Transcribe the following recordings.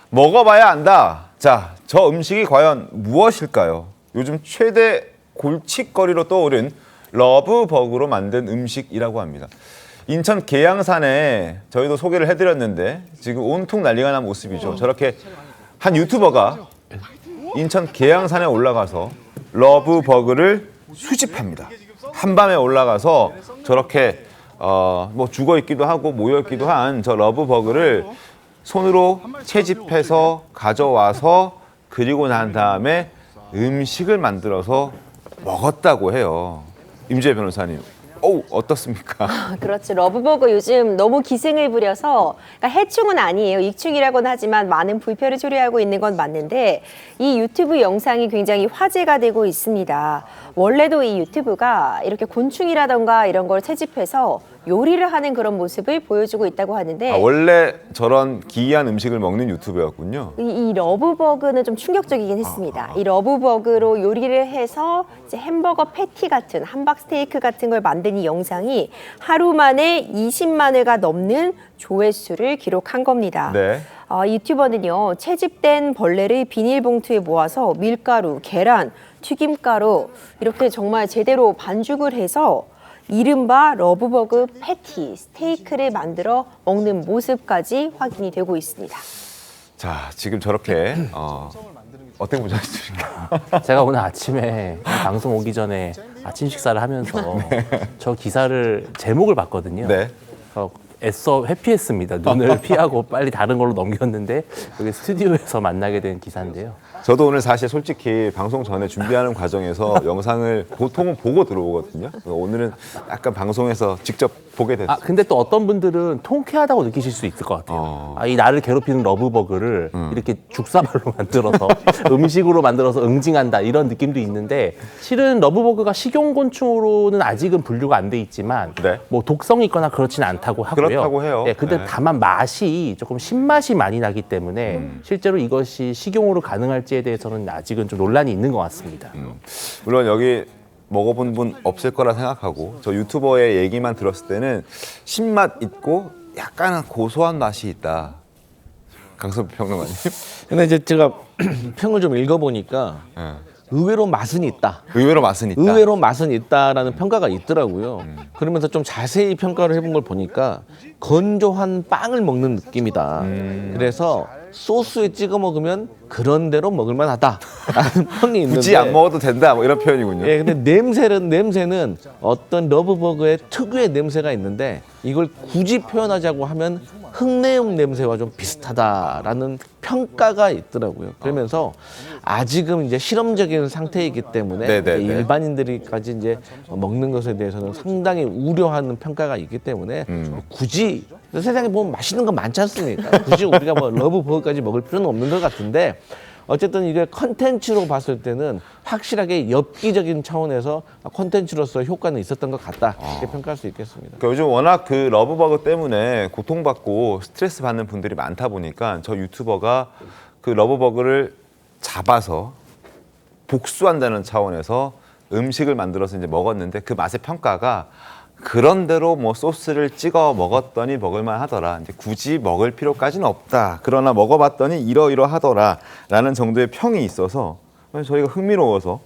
먹어봐야 안다. 자, 저 음식이 과연 무엇일까요? 요즘 최대 골칫거리로 떠오른 러브버그로 만든 음식이라고 합니다. 인천 계양산에 저희도 소개를 해드렸는데 지금 온통 난리가 난 모습이죠. 저렇게 한 유튜버가 인천 계양산에 올라가서 러브버그를 수집합니다. 한밤에 올라가서 저렇게 뭐 죽어 있기도 하고 모여 있기도 한 저 러브버그를 손으로 채집해서 가져와서 그리고 난 다음에 음식을 만들어서 먹었다고 해요. 임지혜 변호사님, 어떻습니까? 그렇죠. 러브버거 요즘 너무 기승을 부려서 그러니까 해충은 아니에요. 익충이라고는 하지만 많은 불편을 초래하고 있는 건 맞는데 이 유튜브 영상이 굉장히 화제가 되고 있습니다. 원래도 이 유튜브가 이렇게 곤충이라던가 이런 걸 채집해서 요리를 하는 그런 모습을 보여주고 있다고 하는데 원래 저런 기이한 음식을 먹는 유튜브였군요. 이 러브버그는 좀 충격적이긴 했습니다. 이 러브버그로 요리를 해서 이제 햄버거 패티 같은 함박 스테이크 같은 걸 만든 이 영상이 하루 만에 20만 회가 넘는 조회수를 기록한 겁니다. 네. 유튜버는요, 채집된 벌레를 비닐봉투에 모아서 밀가루, 계란, 튀김가루 이렇게 정말 제대로 반죽을 해서 이른바 러브버그 패티, 스테이크를 만들어 먹는 모습까지 확인이 되고 있습니다. 자, 지금 저렇게 어떻게 보셨습니까? 제가 오늘 아침에 방송 오기 전에 아침 식사를 하면서 저 기사를 제목을 봤거든요. 네. 애써 회피했습니다. 눈을 피하고 빨리 다른 걸로 넘겼는데 여기 스튜디오에서 만나게 된 기사인데요. 저도 오늘 사실 솔직히 방송 전에 준비하는 과정에서 영상을 보통은 보고 들어오거든요. 오늘은 약간 방송에서 직접 보게 됐어요. 근데 또 어떤 분들은 통쾌하다고 느끼실 수 있을 것 같아요. 이 나를 괴롭히는 러브버그를 이렇게 죽사발로 만들어서 음식으로 만들어서 응징한다 이런 느낌도 있는데 실은 러브버그가 식용곤충으로는 아직은 분류가 안 돼 있지만 네. 뭐 독성이 있거나 그렇지는 않다고 하고요. 그렇다고 해요. 네, 근데 네. 다만 맛이 조금 신맛이 많이 나기 때문에 실제로 이것이 식용으로 가능할지에 대해서는 아직은 좀 논란이 있는 것 같습니다. 물론 여기 먹어본 분 없을 거라 생각하고 저 유튜버의 얘기만 들었을 때는 신맛 있고 약간은 고소한 맛이 있다. 강선배 평론가님. 근데 이제 제가 평을 좀 읽어보니까 네. 의외로 맛은 있다. 의외로 맛은 있다. 의외로 맛은 있다라는 평가가 있더라고요. 그러면서 좀 자세히 평가를 해본 걸 보니까 건조한 빵을 먹는 느낌이다. 그래서 소스에 찍어 먹으면 그런 대로 먹을만 하다라는 평이 있는데 굳이 안 먹어도 된다. 뭐 이런 표현이군요. 예, 근데 냄새는 어떤 러브버거의 특유의 냄새가 있는데 이걸 굳이 표현하자고 하면 흙내음 냄새와 좀 비슷하다라는 평가가 있더라고요. 그러면서 아직은 이제 실험적인 상태이기 때문에 네네네. 일반인들이까지 이제 먹는 것에 대해서는 상당히 우려하는 평가가 있기 때문에 굳이 세상에 보면 맛있는 거 많지 않습니까? 굳이 우리가 뭐 러브버거까지 먹을 필요는 없는 것 같은데 어쨌든 이게 컨텐츠로 봤을 때는 확실하게 엽기적인 차원에서 컨텐츠로서 효과는 있었던 것 같다 이렇게 평가할 수 있겠습니다. 그러니까 요즘 워낙 그 러브버거 때문에 고통받고 스트레스 받는 분들이 많다 보니까 저 유튜버가 그 러브버거를 잡아서 복수한다는 차원에서 음식을 만들어서 이제 먹었는데 그 맛의 평가가 그런대로 뭐 소스를 찍어 먹었더니 먹을만 하더라. 이제 굳이 먹을 필요까지는 없다. 그러나 먹어봤더니 이러이러하더라라는 정도의 평이 있어서 저희가 흥미로워서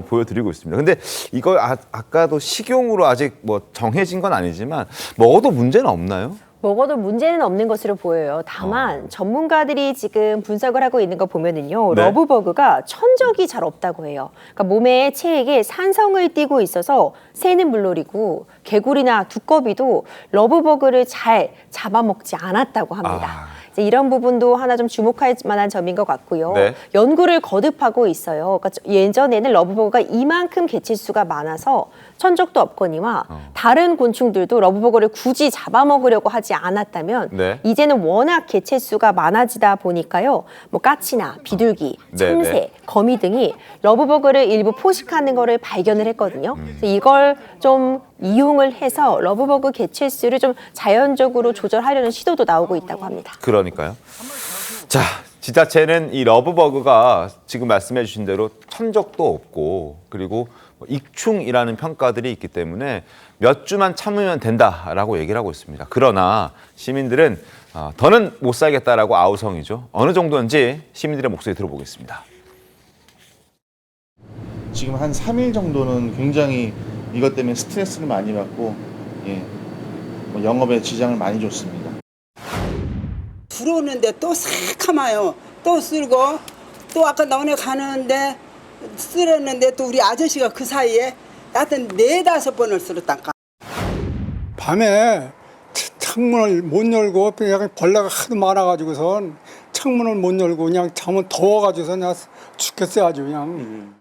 보여드리고 있습니다. 근데 이거 아까도 식용으로 아직 뭐 정해진 건 아니지만 먹어도 문제는 없나요? 먹어도 문제는 없는 것으로 보여요. 다만 전문가들이 지금 분석을 하고 있는 거 보면은요. 네. 러브버그가 천적이 잘 없다고 해요. 그러니까 몸의 체액에 산성을 띠고 있어서 새는 물론이고 개구리나 두꺼비도 러브버그를 잘 잡아먹지 않았다고 합니다. 이제 이런 부분도 하나 좀 주목할 만한 점인 것 같고요. 네. 연구를 거듭하고 있어요. 그러니까 예전에는 러브버그가 이만큼 개체수가 많아서 천적도 없거니와 다른 곤충들도 러브버거를 굳이 잡아먹으려고 하지 않았다면 네. 이제는 워낙 개체수가 많아지다 보니까요. 뭐 까치나 비둘기, 네, 참새, 네. 거미 등이 러브버거를 일부 포식하는 거를 발견을 했거든요. 그래서 이걸 좀 이용을 해서 러브버거 개체수를 좀 자연적으로 조절하려는 시도도 나오고 있다고 합니다. 그러니까요. 자, 지자체는 이 러브버그가 지금 말씀해 주신 대로 천적도 없고 그리고 익충이라는 평가들이 있기 때문에 몇 주만 참으면 된다라고 얘기를 하고 있습니다. 그러나 시민들은 더는 못 살겠다라고 아우성이죠. 어느 정도인지 시민들의 목소리 들어보겠습니다. 지금 한 3일 정도는 굉장히 이것 때문에 스트레스를 많이 받고 뭐 영업에 지장을 많이 줬습니다. 들어오는데 또 새카마요. 또 쓸고 또 아까 너네 가는데 쓸었는데 또 우리 아저씨가 그 사이에 하여튼 4-5번을 쓸었단까. 밤에 창문을 못 열고 그냥 벌레가 하도 많아가지고선 창문을 못 열고 그냥 잠은 더워가지고서 그냥 죽겠어요 아주 그냥.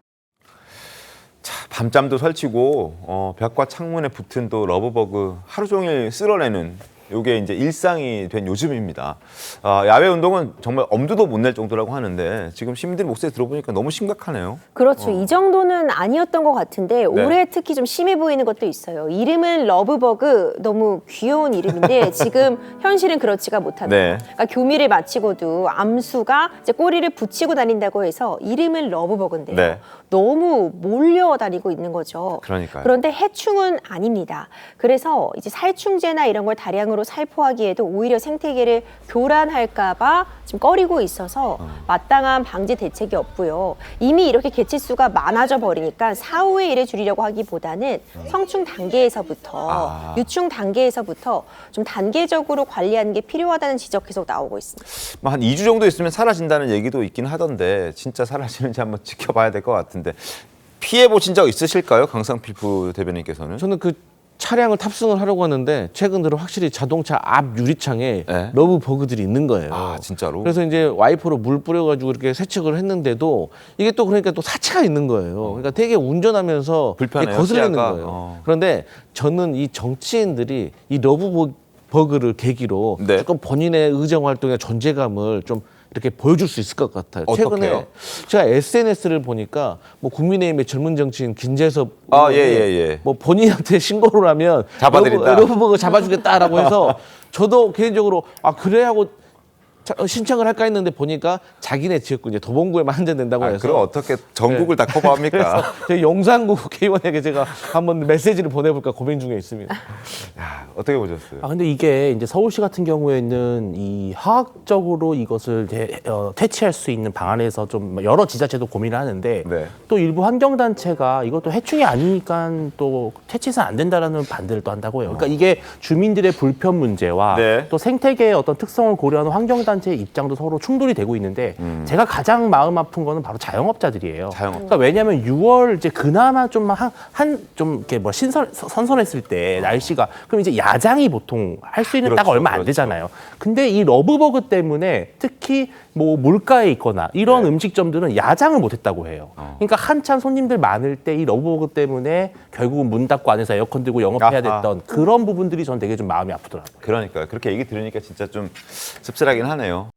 밤잠도 설치고 벽과 창문에 붙은 또 러브버그 하루 종일 쓸어내는 이게 이제 일상이 된 요즘입니다. 야외 운동은 정말 엄두도 못 낼 정도라고 하는데 지금 시민들 목소리 들어보니까 너무 심각하네요. 그렇죠. 이 정도는 아니었던 것 같은데 올해 특히 좀 심해 보이는 것도 있어요. 이름은 러브버그, 너무 귀여운 이름인데 지금 현실은 그렇지가 못합니다. 네. 그러니까 교미를 마치고도 암수가 이제 꼬리를 붙이고 다닌다고 해서 이름은 러브버그인데요. 네. 너무 몰려다니고 있는 거죠. 그러니까요. 그런데 해충은 아닙니다. 그래서 이제 살충제나 이런 걸 다량으로 살포하기에도 오히려 생태계를 교란할까봐 지금 꺼리고 있어서 마땅한 방지 대책이 없고요. 이미 이렇게 개체수가 많아져 버리니까 사후에 일을 줄이려고 하기보다는 성충 단계에서부터 유충 단계에서부터 좀 단계적으로 관리하는 게 필요하다는 지적 계속 나오고 있습니다. 한 2주 정도 있으면 사라진다는 얘기도 있긴 하던데 진짜 사라지는지 한번 지켜봐야 될 것 같은데 피해 보신 적 있으실까요? 강상필부 대변인께서는? 저는 그 차량을 탑승을 하려고 하는데 최근 들어 확실히 자동차 앞 유리창에 네. 러브버그들이 있는 거예요. 진짜로? 그래서 이제 와이퍼로 물 뿌려가지고 이렇게 세척을 했는데도 이게 또 그러니까 또 사체가 있는 거예요. 그러니까 되게 운전하면서 불편해요, 이게 거슬리는 시야가. 거예요. 그런데 저는 이 정치인들이 이 러브버그를 계기로 네. 조금 본인의 의정 활동의 존재감을 좀 이렇게 보여줄 수 있을 것 같아요. 어떻게요? 최근에 제가 SNS를 보니까 뭐 국민의힘의 젊은 정치인 김재섭 예. 뭐 본인한테 신고를 하면 잡아드린다. 러브버그 잡아주겠다라고 해서 저도 개인적으로 그래 하고 신청을 할까 했는데 보니까 자기네 지역구 이제 도봉구에만 한정된다고 해서 그럼 어떻게 전국을 다 커버합니까? 저희 용산구 국회의원에게 제가 한번 메시지를 보내볼까 고민 중에 있습니다. 어떻게 보셨어요? 근데 이게 이제 서울시 같은 경우에는 이 화학적으로 이것을 퇴치할 수 있는 방안에서 좀 여러 지자체도 고민을 하는데 네. 또 일부 환경단체가 이것도 해충이 아니니까 또 퇴치해서는 안 된다라는 반대를 또 한다고 해요. 그러니까 이게 주민들의 불편 문제와 네. 또 생태계의 어떤 특성을 고려하는 환경단체의 입장도 서로 충돌이 되고 있는데 제가 가장 마음 아픈 거는 바로 자영업자들이에요. 그러니까 왜냐하면 6월 이제 그나마 좀 좀 이렇게 뭐 선선했을 때 날씨가 그럼 이제 야장이 보통 할 수 있는 그렇죠, 딱 얼마 안 그렇죠. 되잖아요. 근데 이 러브버그 때문에 특히 뭐 물가에 있거나 이런 음식점들은 야장을 못했다고 해요. 그러니까 한참 손님들 많을 때 이 러브버그 때문에 결국은 문 닫고 안에서 에어컨 들고 영업해야 됐던 그런 부분들이 전 되게 좀 마음이 아프더라고요. 그러니까 그렇게 얘기 들으니까 진짜 좀 씁쓸하긴 하네요.